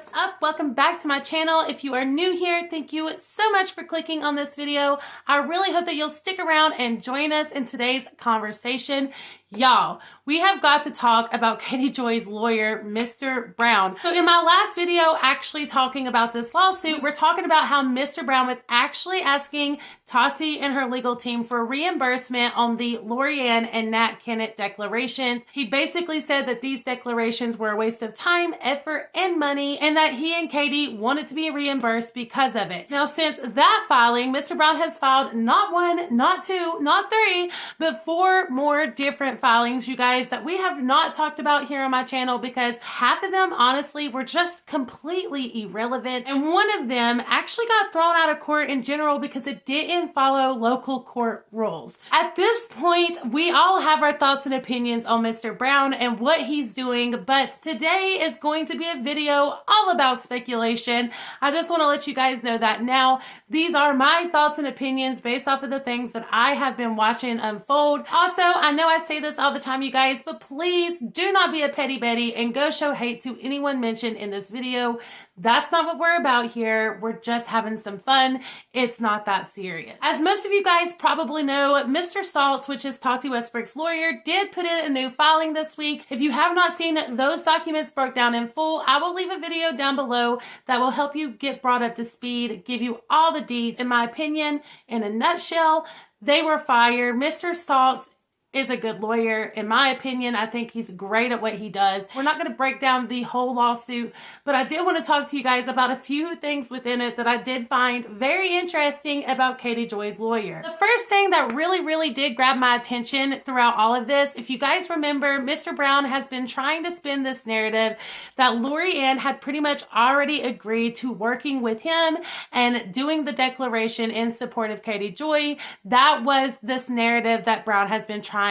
what's up? Welcome back to my channel. If you are new here, thank you so much for clicking on this video. I really hope that you'll stick around and join us in today's conversation. Y'all, we have got to talk about Katie Joy's lawyer, Mr. Brown. So in my last video, actually talking about this lawsuit, we're talking about how Mr. Brown was actually asking Tati and her legal team for reimbursement on the Lorianne and Nat Kennett declarations. He basically said that these declarations were a waste of time, effort, and money, and that he and Katie wanted to be reimbursed because of it. Now, since that filing, Mr. Brown has filed not one, not two, not three, but 4 more different filings, you guys, that we have not talked about here on my channel because half of them, honestly, were just completely irrelevant. And one of them actually got thrown out of court in general because it didn't follow local court rules. At this point, we all have our thoughts and opinions on Mr. Brown and what he's doing, but today is going to be a video all about speculation. I just want to let you guys know that now. These are my thoughts and opinions based off of the things that I have been watching unfold. Also, I know I say this all the time, you guys, but please do not be a petty Betty and go show hate to anyone mentioned in this video. That's not what we're about here. We're just having some fun. It's not that serious. As most of you guys probably know, Mr. Saltz, which is Tati Westbrook's lawyer, did put in a new filing this week. If you have not seen those documents broke down in full, I will leave a video down below that will help you get brought up to speed, give you all the deeds. In my opinion, in a nutshell, they were fire. Mr. Saltz is a good lawyer. In my opinion, I think he's great at what he does. We're not going to break down the whole lawsuit, but I did want to talk to you guys about a few things within it that I did find very interesting about Katie Joy's lawyer. The first thing that really did grab my attention throughout all of this, if you guys remember, Mr. Brown has been trying to spin this narrative that Lorianne had pretty much already agreed to working with him and doing the declaration in support of Katie Joy. That was this narrative that Brown has been trying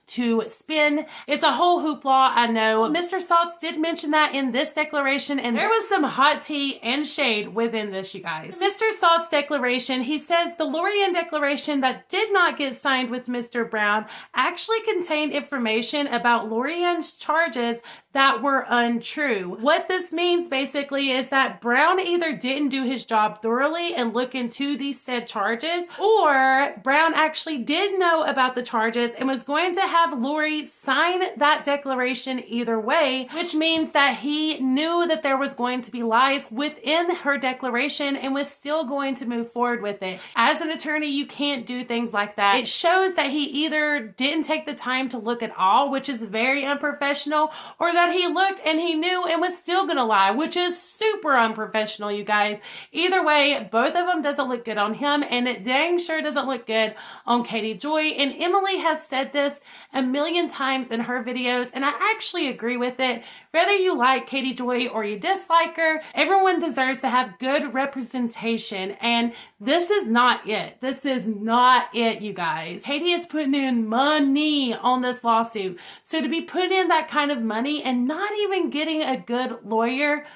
to spin. It's a whole hoopla, I know. Mr. Saltz did mention that in this declaration, and there was some hot tea and shade within this, you guys. Mr. Saltz's declaration, he says the Lorianne declaration that did not get signed with Mr. Brown actually contained information about Lorianne's charges that were untrue. What this means basically is that Brown either didn't do his job thoroughly and look into these said charges, or Brown actually did know about the charges and was going to have Lori sign that declaration either way, which means that he knew that there was going to be lies within her declaration and was still going to move forward with it. As an attorney, you can't do things like that. It shows that he either didn't take the time to look at all, which is very unprofessional, or that he looked and he knew and was still gonna lie, which is super unprofessional, you guys. Either way, both of them doesn't look good on him, and it dang sure doesn't look good on Katie Joy. And Emily has said this a million times in her videos, and I actually agree with it. Whether you like Katie Joy or you dislike her, everyone deserves to have good representation, and this is not it. This is not it, you guys. Katie is putting in money on this lawsuit. So to be putting in that kind of money and not even getting a good lawyer,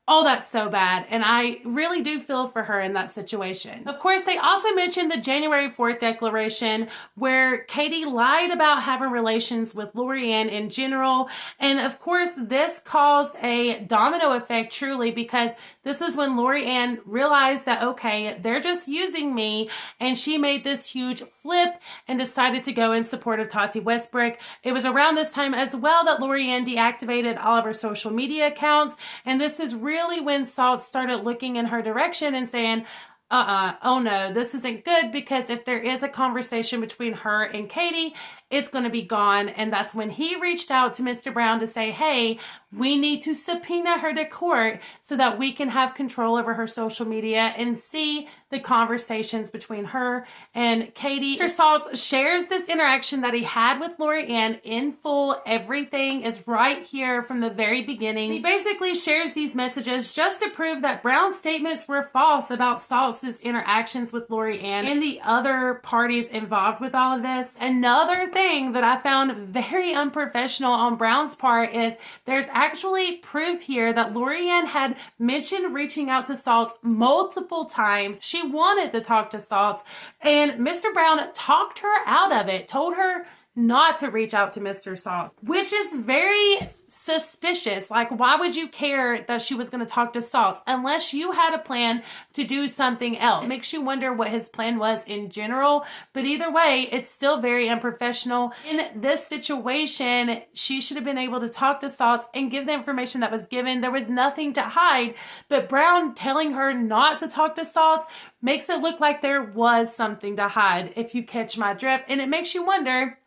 oh, that's so bad. And I really do feel for her in that situation. Of course, they also mentioned the January 4th declaration where Katie lied about having relations with Lorianne in general. And of course, this caused a domino effect truly, because this is when Lorianne realized that, okay, they're just using me. And she made this huge flip and decided to go in support of Tati Westbrook. It was around this time as well that Lorianne deactivated all of her social media accounts. And this is really when Salt started looking in her direction and saying, oh no, this isn't good, because if there is a conversation between her and Katie, it's going to be gone. And that's when he reached out to Mr. Brown to say, hey, we need to subpoena her to court so that we can have control over her social media and see the conversations between her and Katie. Mr. Saltz shares this interaction that he had with Lorianne in full. Everything is right here from the very beginning. He basically shares these messages just to prove that Brown's statements were false about Saltz's interactions with Lorianne and the other parties involved with all of this. Another thing that I found very unprofessional on Brown's part is there's actually proof here that Lorianne had mentioned reaching out to Saltz multiple times. She wanted to talk to Saltz, and Mr. Brown talked her out of it, told her not to reach out to Mr. Saltz, which is very suspicious. Like, why would you care that she was going to talk to Salts unless you had a plan to do something else? It makes you wonder what his plan was in general, but either way, it's still very unprofessional. In this situation, she should have been able to talk to Salts and give the information that was given. There was nothing to hide, but Brown telling her not to talk to Salts makes it look like there was something to hide, if you catch my drift, and it makes you wonder,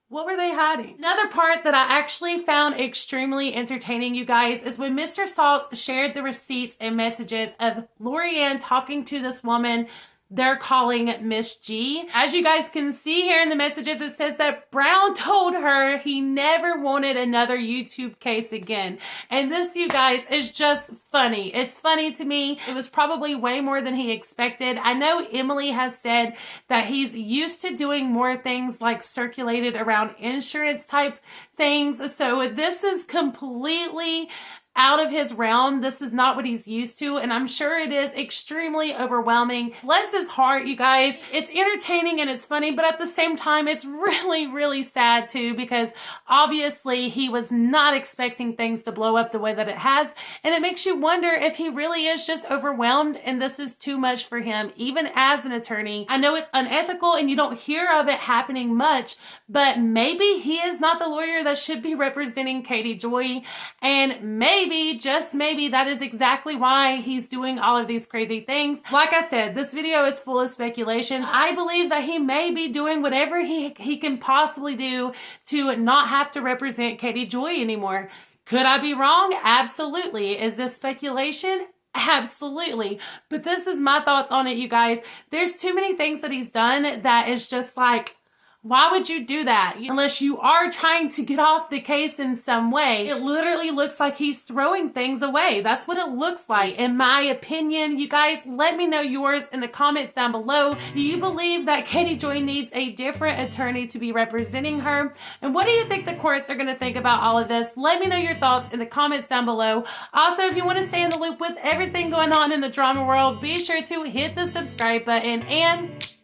what were they hiding? Another part that I actually found extremely entertaining, you guys, is when Mr. Salts shared the receipts and messages of Lorianne talking to this woman they're calling Miss G. As you guys can see here in the messages, it says that Brown told her he never wanted another YouTube case again. And this, you guys, is just funny. It's funny to me. It was probably way more than he expected. I know Emily has said that he's used to doing more things like circulated around insurance type things. So this is completely out of his realm. This is not what he's used to, and I'm sure it is extremely overwhelming. Bless his heart, you guys. It's entertaining and it's funny, but at the same time, it's really, really sad too, because obviously he was not expecting things to blow up the way that it has, and it makes you wonder if he really is just overwhelmed and this is too much for him, even as an attorney. I know it's unethical and you don't hear of it happening much, but maybe he is not the lawyer that should be representing Katie Joy, and maybe, just maybe, that is exactly why he's doing all of these crazy things. Like I said, this video is full of speculations. I believe that he may be doing whatever he can possibly do to not have to represent Katie Joy anymore. Could I be wrong? Absolutely. Is this speculation? Absolutely. But this is my thoughts on it, you guys. There's too many things that he's done that is just like, why would you do that? Unless you are trying to get off the case in some way. It literally looks like he's throwing things away. That's what it looks like, in my opinion. You guys, let me know yours in the comments down below. Do you believe that Katie Joy needs a different attorney to be representing her? And what do you think the courts are going to think about all of this? Let me know your thoughts in the comments down below. Also, if you want to stay in the loop with everything going on in the drama world, be sure to hit the subscribe button and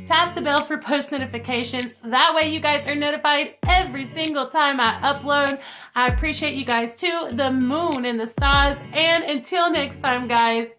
tap the bell for post notifications. That way you guys are notified every single time I upload. I appreciate you guys to the moon and the stars. And until next time, guys,